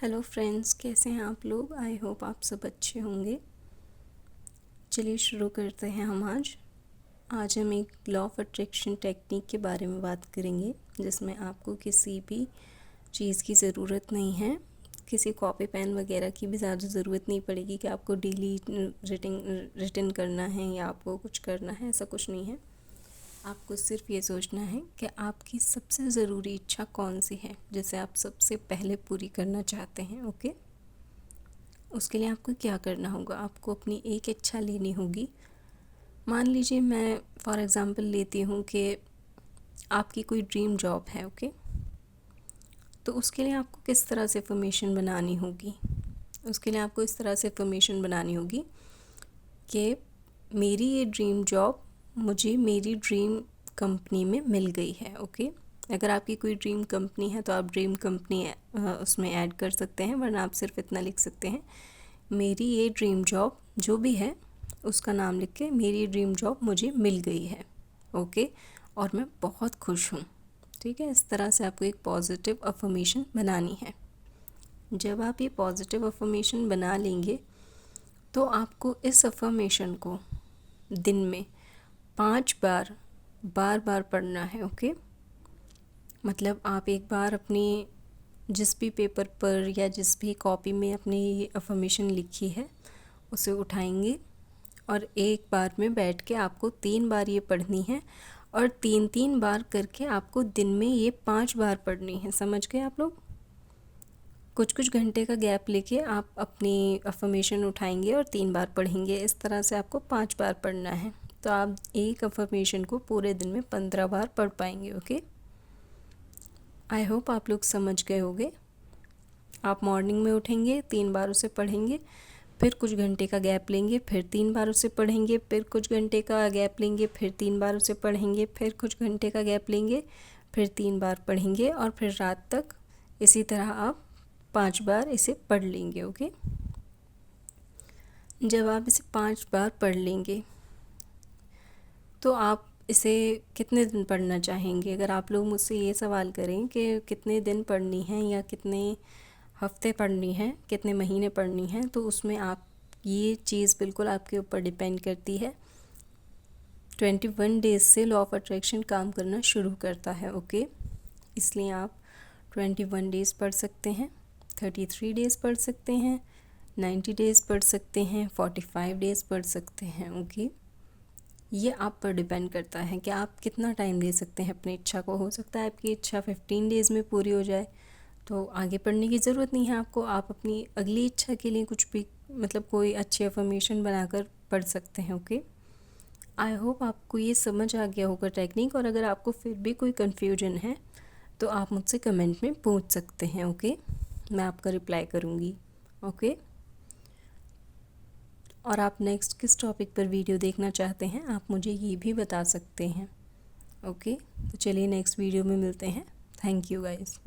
Hello friends, कैसे हैं आप लोग। आई होप आप सब अच्छे होंगे। चलिए शुरू करते हैं हम आज हम एक लॉ ऑफ अट्रैक्शन टेक्निक के बारे में बात करेंगे, जिसमें आपको किसी भी चीज़ की ज़रूरत नहीं है, किसी कॉपी पेन वगैरह की भी ज़्यादा ज़रूरत नहीं पड़ेगी कि आपको डेली रिटन करना है या आपको कुछ करना है। ऐसा कुछ नहीं है। आपको सिर्फ ये सोचना है कि आपकी सबसे ज़रूरी इच्छा कौन सी है, जिसे आप सबसे पहले पूरी करना चाहते हैं। ओके, उसके लिए आपको क्या करना होगा, आपको अपनी एक इच्छा लेनी होगी। मान लीजिए मैं फॉर एग्ज़ाम्पल लेती हूँ कि आपकी कोई ड्रीम जॉब है। ओके, तो उसके लिए आपको किस तरह से फॉर्मेशन बनानी होगी। उसके लिए आपको इस तरह से फॉर्मेशन बनानी होगी कि मेरी ये ड्रीम जॉब मुझे मेरी ड्रीम कंपनी में मिल गई है। ओके, अगर आपकी कोई ड्रीम कंपनी है तो आप ड्रीम कंपनी उसमें ऐड कर सकते हैं, वरना आप सिर्फ इतना लिख सकते हैं, मेरी ये ड्रीम जॉब जो भी है उसका नाम लिख के मेरी ड्रीम जॉब मुझे मिल गई है। ओके, और मैं बहुत खुश हूँ। ठीक है, इस तरह से आपको एक पॉजिटिव अफर्मेशन बनानी है। जब आप ये पॉजिटिव अफर्मेशन बना लेंगे तो आपको इस अफर्मेशन को दिन में 5 बार पढ़ना है। ओके, मतलब आप एक बार अपनी जिस भी पेपर पर या जिस भी कॉपी में अपनी ये अफर्मेशन लिखी है उसे उठाएंगे और एक बार में बैठ के आपको 3 बार ये पढ़नी है, और 3 बार करके आपको दिन में ये 5 बार पढ़नी है। समझ गए आप लोग। कुछ घंटे का गैप लेके आप अपनी अफर्मेशन उठाएंगे और 3 बार पढ़ेंगे। इस तरह से आपको 5 बार पढ़ना है, तो आप एक अफर्मेशन को पूरे दिन में 15 बार पढ़ पाएंगे। ओके, आई होप आप लोग समझ गए होंगे। आप मॉर्निंग में उठेंगे, 3 बार उसे पढ़ेंगे, फिर कुछ घंटे का गैप लेंगे, फिर 3 बार उसे पढ़ेंगे, फिर कुछ घंटे का गैप लेंगे, फिर 3 बार उसे पढ़ेंगे, फिर कुछ घंटे का गैप लेंगे, फिर 3 बार पढ़ेंगे, और फिर रात तक इसी तरह आप 5 बार इसे पढ़ लेंगे। ओके, जब आप इसे 5 बार पढ़ लेंगे तो आप इसे कितने दिन पढ़ना चाहेंगे। अगर आप लोग मुझसे ये सवाल करें कि कितने दिन पढ़नी है या कितने हफ्ते पढ़नी है, कितने महीने पढ़नी है, तो उसमें आप ये चीज़ बिल्कुल आपके ऊपर डिपेंड करती है। 21 डेज़ से लॉ ऑफ अट्रैक्शन काम करना शुरू करता है। ओके, इसलिए आप 21 डेज़ पढ़ सकते हैं, 33 डेज़ पढ़ सकते हैं, 90 डेज़ पढ़ सकते हैं, 45 डेज़ पढ़ सकते हैं। ओके, ये आप पर डिपेंड करता है कि आप कितना टाइम दे सकते हैं अपनी इच्छा को। हो सकता है आपकी इच्छा 15 डेज़ में पूरी हो जाए, तो आगे पढ़ने की ज़रूरत नहीं है आपको। आप अपनी अगली इच्छा के लिए कुछ भी मतलब कोई अच्छी अफर्मेशन बनाकर पढ़ सकते हैं। ओके, आई होप आपको ये समझ आ गया होगा टेक्निक, और अगर आपको फिर भी कोई कन्फ्यूजन है तो आप मुझसे कमेंट में पूछ सकते हैं। ओके, मैं आपका रिप्लाई करूँगी। ओके, और आप नेक्स्ट किस टॉपिक पर वीडियो देखना चाहते हैं आप मुझे ये भी बता सकते हैं। ओके, तो चलिए नेक्स्ट वीडियो में मिलते हैं। Thank you guys.